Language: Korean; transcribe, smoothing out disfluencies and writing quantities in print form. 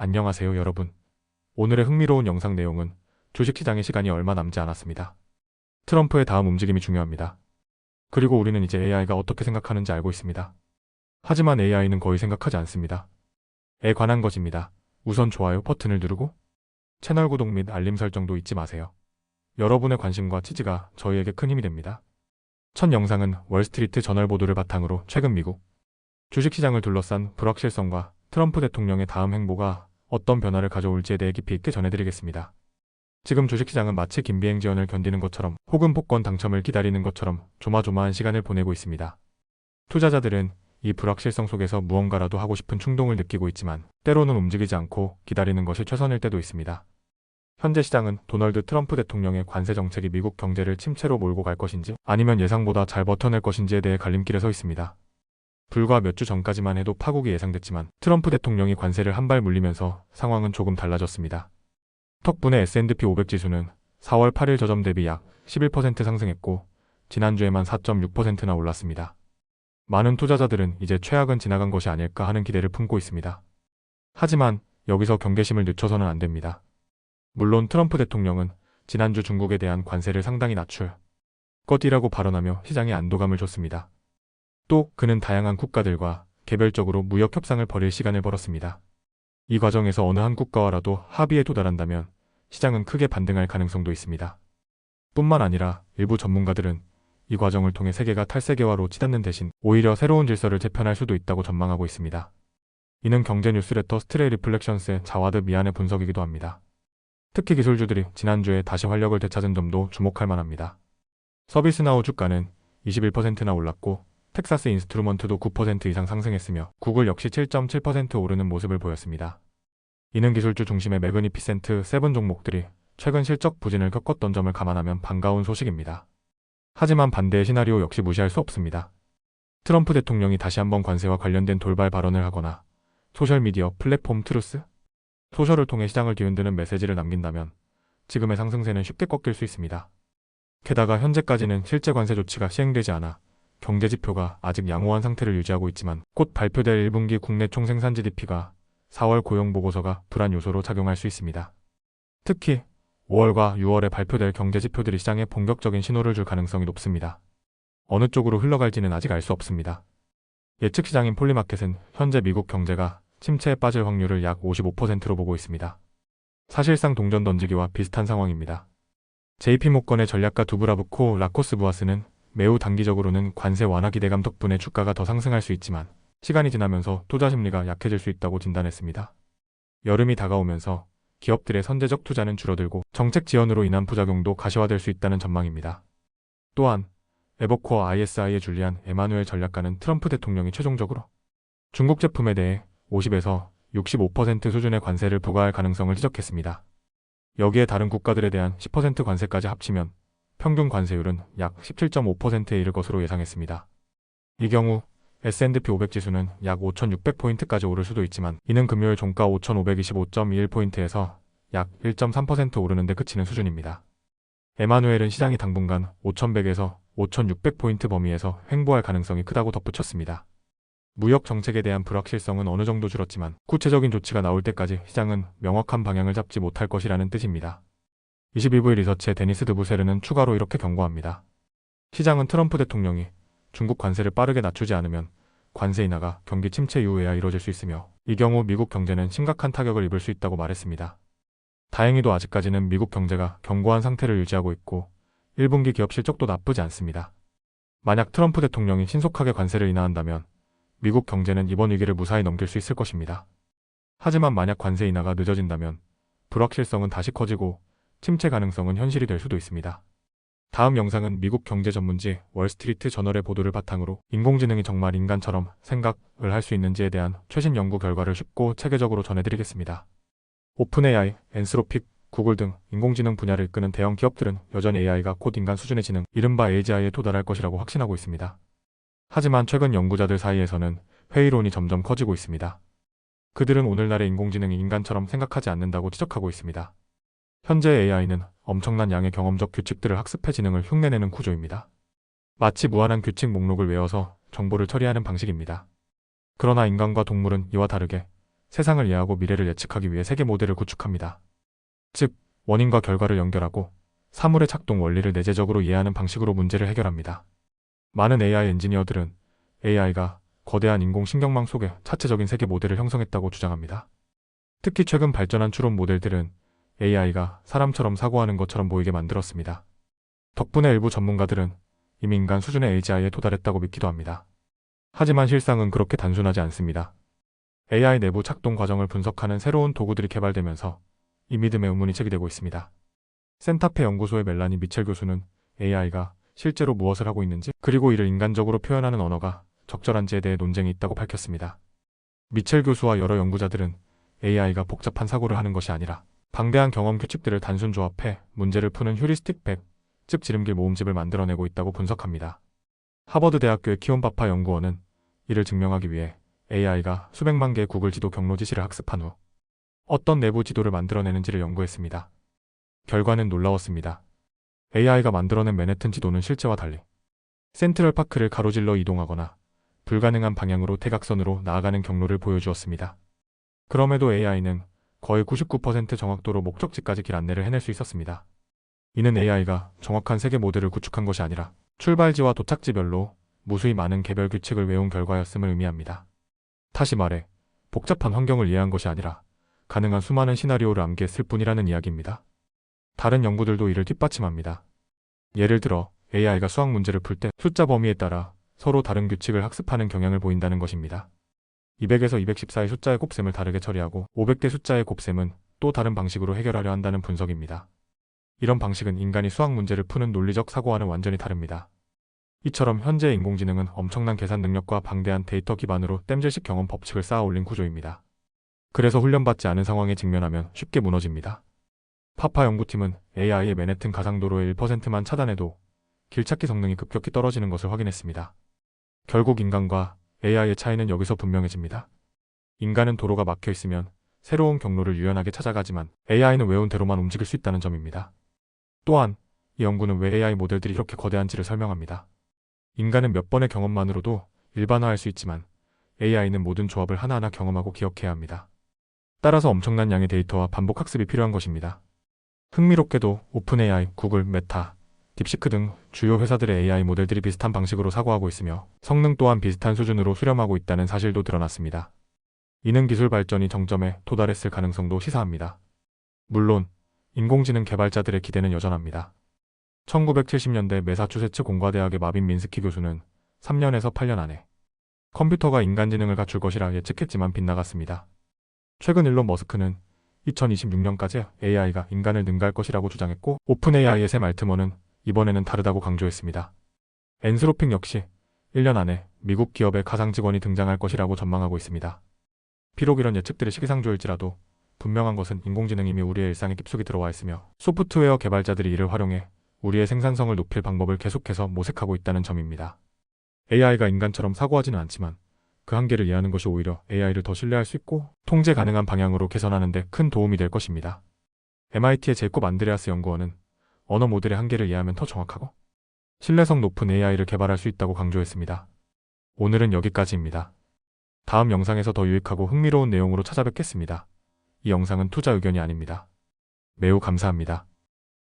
안녕하세요 여러분. 오늘의 흥미로운 영상 내용은 주식시장의 시간이 얼마 남지 않았습니다. 트럼프의 다음 움직임이 중요합니다. 그리고 우리는 이제 AI가 어떻게 생각하는지 알고 있습니다. 하지만 AI는 거의 생각하지 않습니다. 에 관한 것입니다. 우선 좋아요 버튼을 누르고 채널 구독 및 알림 설정도 잊지 마세요. 여러분의 관심과 지지가 저희에게 큰 힘이 됩니다. 첫 영상은 월스트리트 저널 보도를 바탕으로 최근 미국 주식시장을 둘러싼 불확실성과 트럼프 대통령의 다음 행보가 어떤 변화를 가져올지에 대해 깊이 있게 전해드리겠습니다. 지금 주식시장은 마치 긴비행 지연을 견디는 것처럼 혹은 복권 당첨을 기다리는 것처럼 조마조마한 시간을 보내고 있습니다. 투자자들은 이 불확실성 속에서 무언가라도 하고 싶은 충동을 느끼고 있지만 때로는 움직이지 않고 기다리는 것이 최선일 때도 있습니다. 현재 시장은 도널드 트럼프 대통령의 관세 정책이 미국 경제를 침체로 몰고 갈 것인지 아니면 예상보다 잘 버텨낼 것인지에 대해 갈림길에 서 있습니다. 불과 몇 주 전까지만 해도 파국이 예상됐지만 트럼프 대통령이 관세를 한 발 물리면서 상황은 조금 달라졌습니다. 덕분에 S&P 500 지수는 4월 8일 저점 대비 약 11% 상승했고 지난주에만 4.6%나 올랐습니다. 많은 투자자들은 이제 최악은 지나간 것이 아닐까 하는 기대를 품고 있습니다. 하지만 여기서 경계심을 늦춰서는 안 됩니다. 물론 트럼프 대통령은 지난주 중국에 대한 관세를 상당히 낮출 것이라고 발언하며 시장에 안도감을 줬습니다. 또 그는 다양한 국가들과 개별적으로 무역 협상을 벌일 시간을 벌었습니다. 이 과정에서 어느 한 국가와라도 합의에 도달한다면 시장은 크게 반등할 가능성도 있습니다. 뿐만 아니라 일부 전문가들은 이 과정을 통해 세계가 탈세계화로 치닫는 대신 오히려 새로운 질서를 재편할 수도 있다고 전망하고 있습니다. 이는 경제 뉴스레터 스트레이 리플렉션스의 자와드 미안의 분석이기도 합니다. 특히 기술주들이 지난주에 다시 활력을 되찾은 점도 주목할 만합니다. 서비스나우 주가는 21%나 올랐고 텍사스 인스트루먼트도 9% 이상 상승했으며 구글 역시 7.7% 오르는 모습을 보였습니다. 이는 기술주 중심의 매그니피센트 7 종목들이 최근 실적 부진을 겪었던 점을 감안하면 반가운 소식입니다. 하지만 반대의 시나리오 역시 무시할 수 없습니다. 트럼프 대통령이 다시 한번 관세와 관련된 돌발 발언을 하거나 소셜미디어 플랫폼 트루스 소셜을 통해 시장을 뒤흔드는 메시지를 남긴다면 지금의 상승세는 쉽게 꺾일 수 있습니다. 게다가 현재까지는 실제 관세 조치가 시행되지 않아 경제 지표가 아직 양호한 상태를 유지하고 있지만 곧 발표될 1분기 국내 총생산 GDP가 4월 고용보고서가 불안 요소로 작용할 수 있습니다. 특히 5월과 6월에 발표될 경제 지표들이 시장에 본격적인 신호를 줄 가능성이 높습니다. 어느 쪽으로 흘러갈지는 아직 알 수 없습니다. 예측 시장인 폴리마켓은 현재 미국 경제가 침체에 빠질 확률을 약 55%로 보고 있습니다. 사실상 동전 던지기와 비슷한 상황입니다. JP모건의 전략가 두브라브코 라코스부아스는 매우 단기적으로는 관세 완화 기대감 덕분에 주가가 더 상승할 수 있지만 시간이 지나면서 투자 심리가 약해질 수 있다고 진단했습니다. 여름이 다가오면서 기업들의 선제적 투자는 줄어들고 정책 지연으로 인한 부작용도 가시화될 수 있다는 전망입니다. 또한 에버코어 ISI의 줄리안 에마누엘 전략가는 트럼프 대통령이 최종적으로 중국 제품에 대해 50에서 65% 수준의 관세를 부과할 가능성을 지적했습니다. 여기에 다른 국가들에 대한 10% 관세까지 합치면 평균 관세율은 약 17.5%에 이를 것으로 예상했습니다. 이 경우 S&P 500 지수는 약 5,600포인트까지 오를 수도 있지만 이는 금요일 종가 5,525.21포인트에서 약 1.3% 오르는 데 그치는 수준입니다. 에마누엘은 시장이 당분간 5,100에서 5,600포인트 범위에서 횡보할 가능성이 크다고 덧붙였습니다. 무역 정책에 대한 불확실성은 어느 정도 줄었지만 구체적인 조치가 나올 때까지 시장은 명확한 방향을 잡지 못할 것이라는 뜻입니다. 21부의 리서치의 데니스 드부세르는 추가로 이렇게 경고합니다. 시장은 트럼프 대통령이 중국 관세를 빠르게 낮추지 않으면 관세 인하가 경기 침체 이후에야 이뤄질 수 있으며 이 경우 미국 경제는 심각한 타격을 입을 수 있다고 말했습니다. 다행히도 아직까지는 미국 경제가 견고한 상태를 유지하고 있고 1분기 기업 실적도 나쁘지 않습니다. 만약 트럼프 대통령이 신속하게 관세를 인하한다면 미국 경제는 이번 위기를 무사히 넘길 수 있을 것입니다. 하지만 만약 관세 인하가 늦어진다면 불확실성은 다시 커지고 침체 가능성은 현실이 될 수도 있습니다. 다음 영상은 미국 경제 전문지 월스트리트 저널의 보도를 바탕으로 인공지능이 정말 인간처럼 생각을 할 수 있는지에 대한 최신 연구 결과를 쉽고 체계적으로 전해드리겠습니다. 오픈AI, 엔스로픽, 구글 등 인공지능 분야를 이끄는 대형 기업들은 여전히 AI가 곧 인간 수준의 지능, 이른바 AGI에 도달할 것이라고 확신하고 있습니다. 하지만 최근 연구자들 사이에서는 회의론이 점점 커지고 있습니다. 그들은 오늘날의 인공지능이 인간처럼 생각하지 않는다고 지적하고 있습니다. 현재 AI는 엄청난 양의 경험적 규칙들을 학습해 지능을 흉내내는 구조입니다. 마치 무한한 규칙 목록을 외워서 정보를 처리하는 방식입니다. 그러나 인간과 동물은 이와 다르게 세상을 이해하고 미래를 예측하기 위해 세계 모델을 구축합니다. 즉, 원인과 결과를 연결하고 사물의 작동 원리를 내재적으로 이해하는 방식으로 문제를 해결합니다. 많은 AI 엔지니어들은 AI가 거대한 인공신경망 속에 자체적인 세계 모델을 형성했다고 주장합니다. 특히 최근 발전한 추론 모델들은 AI가 사람처럼 사고하는 것처럼 보이게 만들었습니다. 덕분에 일부 전문가들은 이미 인간 수준의 AGI에 도달했다고 믿기도 합니다. 하지만 실상은 그렇게 단순하지 않습니다. AI 내부 작동 과정을 분석하는 새로운 도구들이 개발되면서 이 믿음의 의문이 제기되고 있습니다. 센타페 연구소의 멜라니 미첼 교수는 AI가 실제로 무엇을 하고 있는지, 그리고 이를 인간적으로 표현하는 언어가 적절한지에 대해 논쟁이 있다고 밝혔습니다. 미첼 교수와 여러 연구자들은 AI가 복잡한 사고를 하는 것이 아니라 방대한 경험 규칙들을 단순 조합해 문제를 푸는 휴리스틱 백, 즉 지름길 모음집을 만들어내고 있다고 분석합니다. 하버드 대학교의 키온바파 연구원은 이를 증명하기 위해 AI가 수백만 개의 구글 지도 경로 지시를 학습한 후 어떤 내부 지도를 만들어내는지를 연구했습니다. 결과는 놀라웠습니다. AI가 만들어낸 맨해튼 지도는 실제와 달리 센트럴파크를 가로질러 이동하거나 불가능한 방향으로 대각선으로 나아가는 경로를 보여주었습니다. 그럼에도 AI는 거의 99% 정확도로 목적지까지 길 안내를 해낼 수 있었습니다. 이는 AI가 정확한 세계 모델을 구축한 것이 아니라 출발지와 도착지별로 무수히 많은 개별 규칙을 외운 결과였음을 의미합니다. 다시 말해, 복잡한 환경을 이해한 것이 아니라 가능한 수많은 시나리오를 암기했을 뿐이라는 이야기입니다. 다른 연구들도 이를 뒷받침합니다. 예를 들어 AI가 수학 문제를 풀 때 숫자 범위에 따라 서로 다른 규칙을 학습하는 경향을 보인다는 것입니다. 200에서 214의 숫자의 곱셈을 다르게 처리하고 500대 숫자의 곱셈은 또 다른 방식으로 해결하려 한다는 분석입니다. 이런 방식은 인간이 수학 문제를 푸는 논리적 사고와는 완전히 다릅니다. 이처럼 현재의 인공지능은 엄청난 계산 능력과 방대한 데이터 기반으로 땜질식 경험 법칙을 쌓아 올린 구조입니다. 그래서 훈련받지 않은 상황에 직면하면 쉽게 무너집니다. 파파 연구팀은 AI의 맨해튼 가상도로의 1%만 차단해도 길찾기 성능이 급격히 떨어지는 것을 확인했습니다. 결국 인간과 AI의 차이는 여기서 분명해집니다. 인간은 도로가 막혀 있으면 새로운 경로를 유연하게 찾아가지만 AI는 외운 대로만 움직일 수 있다는 점입니다. 또한 이 연구는 왜 AI 모델들이 이렇게 거대한지를 설명합니다. 인간은 몇 번의 경험만으로도 일반화할 수 있지만 AI는 모든 조합을 하나하나 경험하고 기억해야 합니다. 따라서 엄청난 양의 데이터와 반복 학습이 필요한 것입니다. 흥미롭게도 오픈AI, 구글, 메타, 딥시크 등 주요 회사들의 AI 모델들이 비슷한 방식으로 사고하고 있으며 성능 또한 비슷한 수준으로 수렴하고 있다는 사실도 드러났습니다. 이는 기술 발전이 정점에 도달했을 가능성도 시사합니다. 물론 인공지능 개발자들의 기대는 여전합니다. 1970년대 매사추세츠 공과대학의 마빈 민스키 교수는 3년에서 8년 안에 컴퓨터가 인간지능을 갖출 것이라 예측했지만 빗나갔습니다. 최근 일론 머스크는 2026년까지 AI가 인간을 능가할 것이라고 주장했고, 오픈AI의 샘 알트먼은 이번에는 다르다고 강조했습니다. 앤스로픽 역시 1년 안에 미국 기업의 가상 직원이 등장할 것이라고 전망하고 있습니다. 비록 이런 예측들이 시기상조일지라도 분명한 것은 인공지능이 이미 우리의 일상에 깊숙이 들어와 있으며 소프트웨어 개발자들이 이를 활용해 우리의 생산성을 높일 방법을 계속해서 모색하고 있다는 점입니다. AI가 인간처럼 사고하지는 않지만 그 한계를 이해하는 것이 오히려 AI를 더 신뢰할 수 있고 통제 가능한 방향으로 개선하는 데 큰 도움이 될 것입니다. MIT의 제이콥 안드레아스 연구원은 언어 모델의 한계를 이해하면 더 정확하고 신뢰성 높은 AI를 개발할 수 있다고 강조했습니다. 오늘은 여기까지입니다. 다음 영상에서 더 유익하고 흥미로운 내용으로 찾아뵙겠습니다. 이 영상은 투자 의견이 아닙니다. 매우 감사합니다.